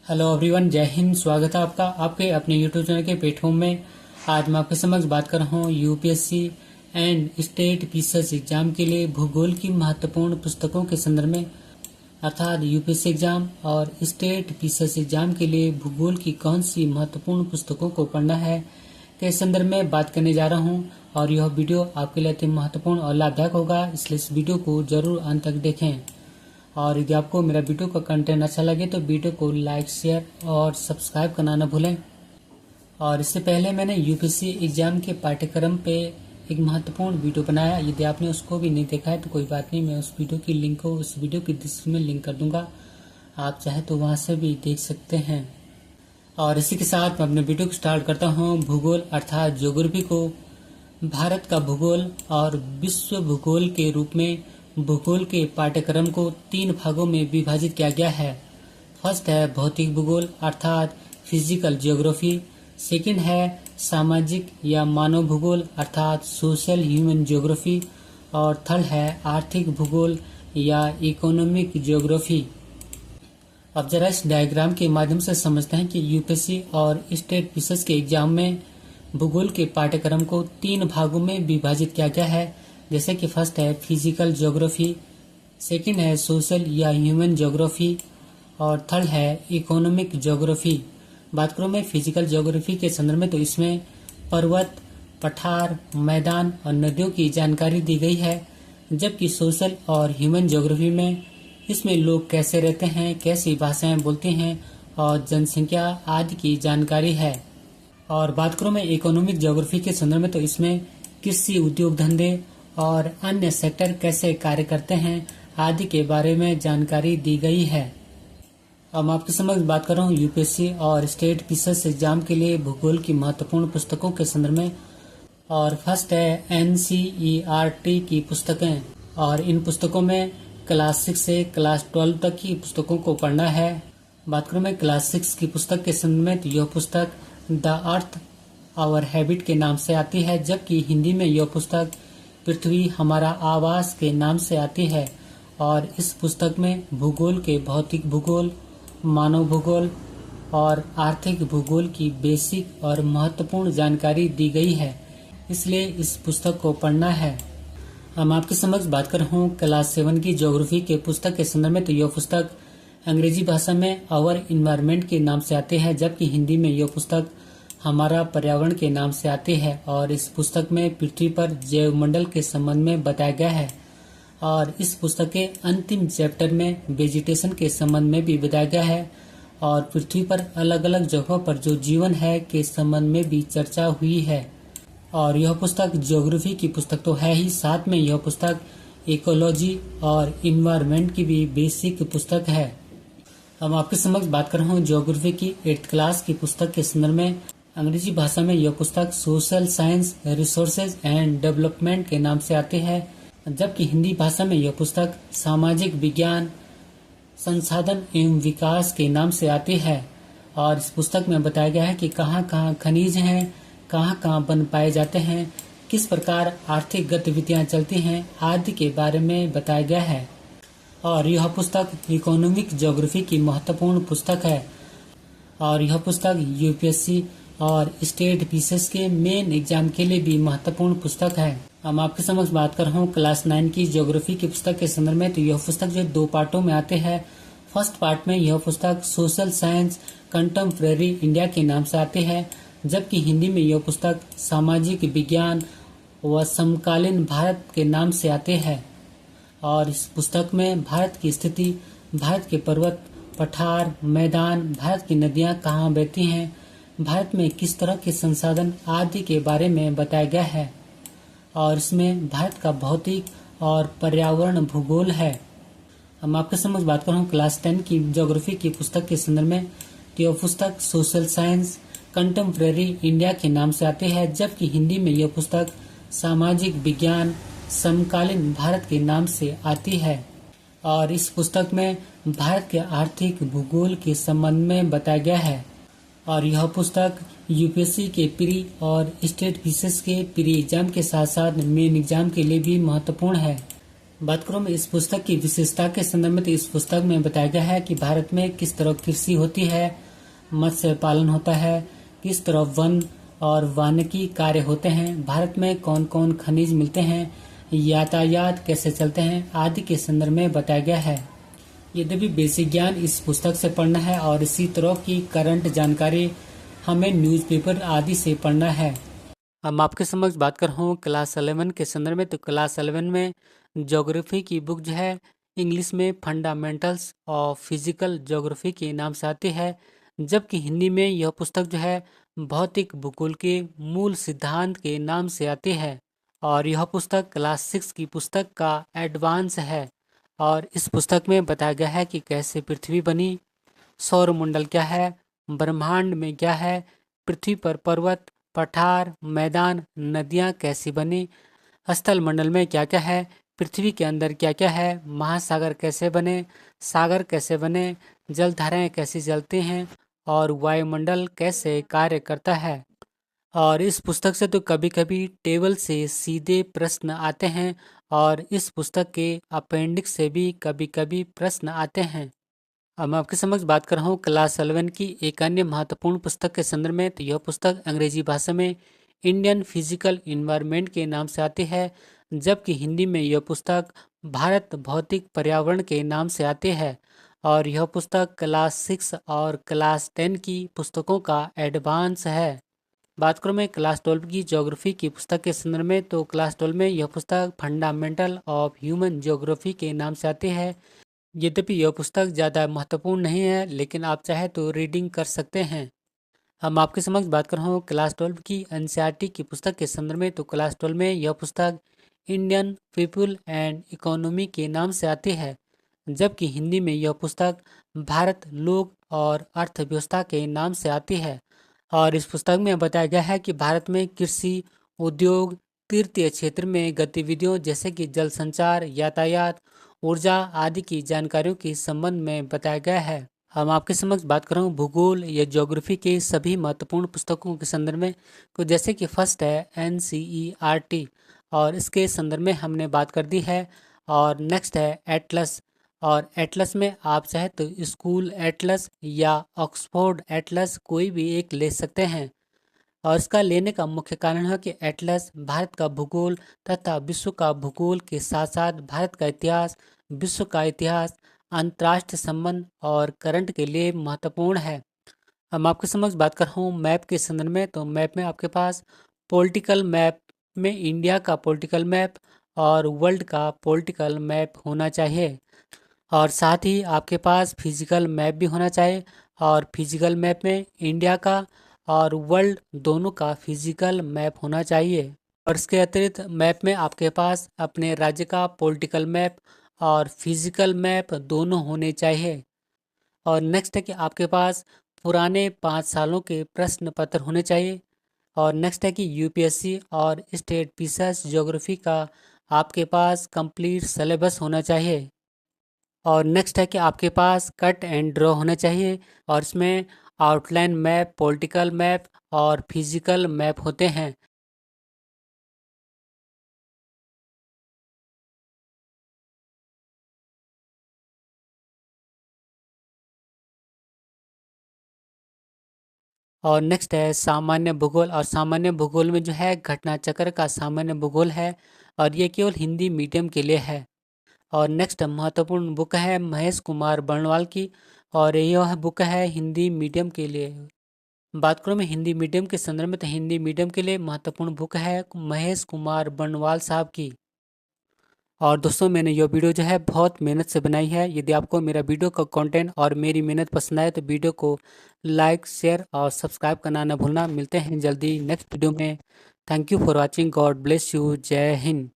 Hello everyone, जय हिंद। स्वागत है आपका आपके अपने यूट्यूब चैनल के प्लेटफॉर्म में। आज मैं आपके समक्ष बात कर रहा हूँ UPSC and state PCS exam के लिए भूगोल की महत्वपूर्ण पुस्तकों के संदर्भ में, अर्थात यूपीएससी एग्जाम और स्टेट पीसीएस एग्जाम के लिए भूगोल की कौन सी महत्वपूर्ण पुस्तकों को पढ़ना है के संदर्भ में बात करने जा रहा हूँ। और यह वीडियो आपके लिए अति महत्वपूर्ण और लाभदायक होगा, इसलिए इस वीडियो को जरूर अंत तक देखें। और यदि आपको मेरा वीडियो का कंटेंट अच्छा लगे तो वीडियो को लाइक, शेयर और सब्सक्राइब करना न भूलें। और इससे पहले मैंने यूपीएससी एग्जाम के पाठ्यक्रम पे एक महत्वपूर्ण वीडियो बनाया। यदि आपने उसको भी नहीं देखा है तो कोई बात नहीं, मैं उस वीडियो की लिंक को उस वीडियो की डिस्क्रिप्शन में लिंक कर दूंगा, आप चाहे तो वहां से भी देख सकते हैं। और इसी के साथ मैं अपने वीडियो को स्टार्ट करता हूँ। भूगोल अर्थात ज्योग्राफी को भारत का भूगोल और विश्व भूगोल के रूप में भूगोल के पाठ्यक्रम को 3 भागों में विभाजित किया गया है। फर्स्ट है भौतिक भूगोल अर्थात फिजिकल ज्योग्राफी। सेकंड है सामाजिक या मानव भूगोल अर्थात सोशल ह्यूमन ज्योग्राफी। और थर्ड है आर्थिक भूगोल या इकोनॉमिक ज्योग्राफी। अब जरा इस डायग्राम के माध्यम से समझते हैं कि यूपीएससी और स्टेट पीसीएस के एग्जाम में भूगोल के पाठ्यक्रम को 3 भागों में विभाजित किया गया है। जैसे कि फर्स्ट है फिजिकल ज्योग्राफी, सेकंड है सोशल या ह्यूमन ज्योग्राफी और थर्ड है इकोनॉमिक ज्योग्राफी। बात करूं मैं फिजिकल ज्योग्राफी के संदर्भ में तो इसमें पर्वत, पठार, मैदान और नदियों की जानकारी दी गई है। जबकि सोशल और ह्यूमन ज्योग्राफी में इसमें लोग कैसे रहते हैं, कैसी भाषाएं बोलते हैं और जनसंख्या आदि की जानकारी है। और बात करूं मैं इकोनॉमिक ज्योग्राफी के संदर्भ में तो इसमें कृषि, उद्योग धंधे और अन्य सेक्टर कैसे कार्य करते हैं आदि के बारे में जानकारी दी गई है। अब मैं आपके समक्ष बात कर रहा हूँ यूपीएससी और स्टेट पीसीएस एग्जाम के लिए भूगोल की महत्वपूर्ण पुस्तकों के संदर्भ में। और फर्स्ट है एनसीईआरटी की पुस्तकें। और इन पुस्तकों में क्लास 6 से क्लास 12 तक की पुस्तकों को पढ़ना है। बात करूँ मैं क्लास 6 की पुस्तक के संदर्भ में तो यह पुस्तक द अर्थ आवर हैबिट के नाम से आती है, जबकि हिंदी में यह पुस्तक पृथ्वी हमारा आवास के नाम से आती है। और इस पुस्तक में भूगोल के भौतिक भूगोल, मानव भूगोल और आर्थिक भूगोल की बेसिक और महत्वपूर्ण जानकारी दी गई है, इसलिए इस पुस्तक को पढ़ना है। हम आपके समक्ष बात कर रहा हूँ क्लास 7 की ज्योग्राफी के पुस्तक के संदर्भ में तो यह पुस्तक अंग्रेजी भाषा में आवर इन्वायरमेंट के नाम से आती है, जबकि हिंदी में यह पुस्तक हमारा पर्यावरण के नाम से आती है। और इस पुस्तक में पृथ्वी पर जैव मंडल के संबंध में बताया गया है। और इस पुस्तक के अंतिम चैप्टर में वेजिटेशन के संबंध में भी बताया गया है। और पृथ्वी पर अलग अलग जगहों पर जो जीवन है के संबंध में भी चर्चा हुई है। और यह पुस्तक ज्योग्राफी की पुस्तक तो है ही, साथ में यह पुस्तक इकोलॉजी और इन्वायरमेंट की भी बेसिक पुस्तक है। हम आपके समक्ष बात कर रहा हूँ ज्योग्राफी की 8th क्लास की पुस्तक के संदर्भ में। अंग्रेजी भाषा में यह पुस्तक social science resources and development के नाम से आती है, जबकि हिंदी भाषा में यह पुस्तक सामाजिक विज्ञान, संसाधन एवं विकास के नाम से आती है। और इस पुस्तक में बताया गया है कि कहाँ कहाँ खनिज हैं, कहाँ कहाँ वन पाए जाते हैं, किस प्रकार आर्थिक गतिविधियाँ चलती हैं आदि के बारे में बताया गया है। और यह पुस्तक इकोनॉमिक ज्योग्राफी की महत्वपूर्ण पुस्तक है। और यह पुस्तक यूपीएससी और स्टेट पीसीएस के मेन एग्जाम के लिए भी महत्वपूर्ण पुस्तक है। हम आपके समक्ष बात कर रहा हूँ क्लास 9 की ज्योग्राफी की पुस्तक के संदर्भ में तो यह पुस्तक जो 2 पार्टों में आते हैं। फर्स्ट पार्ट में यह पुस्तक सोशल साइंस कंटेम्प्रेरी इंडिया के नाम से आती है, जबकि हिंदी में यह पुस्तक सामाजिक विज्ञान व समकालीन भारत के नाम से आते हैं। और इस पुस्तक में भारत की स्थिति, भारत के पर्वत, पठार, मैदान, भारत की नदियाँ कहाँ बहती हैं, भारत में किस तरह के संसाधन आदि के बारे में बताया गया है। और इसमें भारत का भौतिक और पर्यावरण भूगोल है। हम आपके समझ बात कर रहा हूँ क्लास 10 की ज्योग्राफी की पुस्तक के संदर्भ में तो यह पुस्तक सोशल साइंस कंटेम्प्रेरी इंडिया के नाम से आती है, जबकि हिंदी में यह पुस्तक सामाजिक विज्ञान समकालीन भारत के नाम से आती है। और इस पुस्तक में भारत के आर्थिक भूगोल के संबंध में बताया गया है। और यह पुस्तक यूपीएससी के प्री और स्टेट पीसीएस के प्री एग्जाम के साथ साथ मेन एग्जाम के लिए भी महत्वपूर्ण है। बात करूं मैं इस पुस्तक की विशेषता के संदर्भ में, तो इस पुस्तक में बताया गया है कि भारत में किस तरह कृषि होती है, मत्स्य पालन होता है, किस तरह वन और वानिकी कार्य होते हैं, भारत में कौन कौन खनिज मिलते हैं, यातायात कैसे चलते हैं आदि के संदर्भ में बताया गया है। यदि भी बेसिक ज्ञान इस पुस्तक से पढ़ना है और इसी तरह की करंट जानकारी हमें न्यूज़पेपर आदि से पढ़ना है। हम आपके समक्ष बात कर रहा हूँ क्लास 11 के संदर्भ में, तो क्लास 11 में ज्योग्राफी की बुक जो है इंग्लिश में फंडामेंटल्स ऑफ फिजिकल ज्योग्राफी के नाम से आती है, जबकि हिंदी में यह पुस्तक जो है भौतिक भूगोल के मूल सिद्धांत के नाम से आती है। और यह पुस्तक क्लास 6 की पुस्तक का एडवांस है। और इस पुस्तक में बताया गया है कि कैसे पृथ्वी बनी, सौरमंडल क्या है, ब्रह्मांड में क्या है, पृथ्वी पर पर्वत, पठार, मैदान, नदियाँ कैसी बनी, स्थल मंडल में क्या क्या है, पृथ्वी के अंदर क्या क्या है, महासागर कैसे बने, सागर कैसे बने, जलधाराएं कैसी चलती हैं और वायुमंडल कैसे कार्य करता है। और इस पुस्तक से तो कभी कभी टेबल से सीधे प्रश्न आते हैं और इस पुस्तक के अपेंडिक्स से भी कभी कभी प्रश्न आते हैं। अब मैं आपके समक्ष बात कर रहा हूँ क्लास 11 की एक अन्य महत्वपूर्ण पुस्तक के संदर्भ में, तो यह पुस्तक अंग्रेजी भाषा में इंडियन फिजिकल इन्वायरमेंट के नाम से आती है, जबकि हिंदी में यह पुस्तक भारत भौतिक पर्यावरण के नाम से आती है। और यह पुस्तक क्लास 6 और क्लास 10 की पुस्तकों का एडवांस है। बात करूँ मैं क्लास 12 की ज्योग्राफी की पुस्तक के संदर्भ में, तो क्लास 12 में यह पुस्तक फंडामेंटल ऑफ ह्यूमन ज्योग्राफी के नाम से आती है। यद्यपि यह पुस्तक ज़्यादा महत्वपूर्ण नहीं है, लेकिन आप चाहे तो रीडिंग कर सकते हैं। हम आपके समक्ष बात कर रहा हूँ क्लास 12 की एनसीईआरटी की पुस्तक के संदर्भ में, तो क्लास 12 में यह पुस्तक इंडियन पीपुल एंड इकोनॉमी के नाम से आती है, जबकि हिंदी में यह पुस्तक भारत लोक और अर्थव्यवस्था के नाम से आती है। और इस पुस्तक में बताया गया है कि भारत में कृषि, उद्योग, तृतीय क्षेत्र में गतिविधियों जैसे कि जल संचार, यातायात, ऊर्जा आदि की जानकारियों के संबंध में बताया गया है। हम आपके समक्ष बात कर रहा हूँ भूगोल या ज्योग्राफी के सभी महत्वपूर्ण पुस्तकों के संदर्भ में, तो जैसे कि फर्स्ट है एनसीईआरटी और इसके संदर्भ में हमने बात कर दी है। और नेक्स्ट है एटलस, और एटलस में आप चाहे तो स्कूल एटलस या ऑक्सफोर्ड एटलस कोई भी एक ले सकते हैं। और इसका लेने का मुख्य कारण है कि एटलस भारत का भूगोल तथा विश्व का भूगोल के साथ साथ भारत का इतिहास, विश्व का इतिहास, अंतर्राष्ट्रीय संबंध और करंट के लिए महत्वपूर्ण है। हम आपके समक्ष बात कर रहा हूँ मैप के संदर्भ में, तो मैप में आपके पास पॉलिटिकल मैप में इंडिया का पॉलिटिकल मैप और वर्ल्ड का पॉलिटिकल मैप होना चाहिए। और साथ ही आपके पास फिजिकल मैप भी होना चाहिए, और फिजिकल मैप में इंडिया का और वर्ल्ड दोनों का फिजिकल मैप होना चाहिए। और इसके अतिरिक्त मैप में आपके पास अपने राज्य का पॉलिटिकल मैप और फिजिकल मैप दोनों होने चाहिए। और नेक्स्ट है कि आपके पास पुराने 5 सालों के प्रश्न पत्र होने चाहिए। और नेक्स्ट है कि यूपीएससी और स्टेट पीसीएस ज्योग्राफी का आपके पास कंप्लीट सिलेबस होना चाहिए। और नेक्स्ट है कि आपके पास कट एंड ड्रॉ होना चाहिए, और इसमें आउटलाइन मैप, पॉलिटिकल मैप और फिजिकल मैप होते हैं। और नेक्स्ट है सामान्य भूगोल, और सामान्य भूगोल में जो है घटना चक्र का सामान्य भूगोल है, और ये केवल हिंदी मीडियम के लिए है। और नेक्स्ट महत्वपूर्ण बुक है महेश कुमार बर्णवाल की, और यह बुक है हिंदी मीडियम के लिए। बात करूँ मैं हिंदी मीडियम के संदर्भ में, तो हिंदी मीडियम के लिए महत्वपूर्ण बुक है महेश कुमार बर्णवाल साहब की। और दोस्तों मैंने यह वीडियो जो है बहुत मेहनत से बनाई है। यदि आपको मेरा वीडियो का कंटेंट और मेरी मेहनत पसंद आए तो वीडियो को लाइक, शेयर और सब्सक्राइब करना न भूलना। मिलते हैं जल्दी नेक्स्ट वीडियो में। Thank you for watching. God bless you. जय हिंद।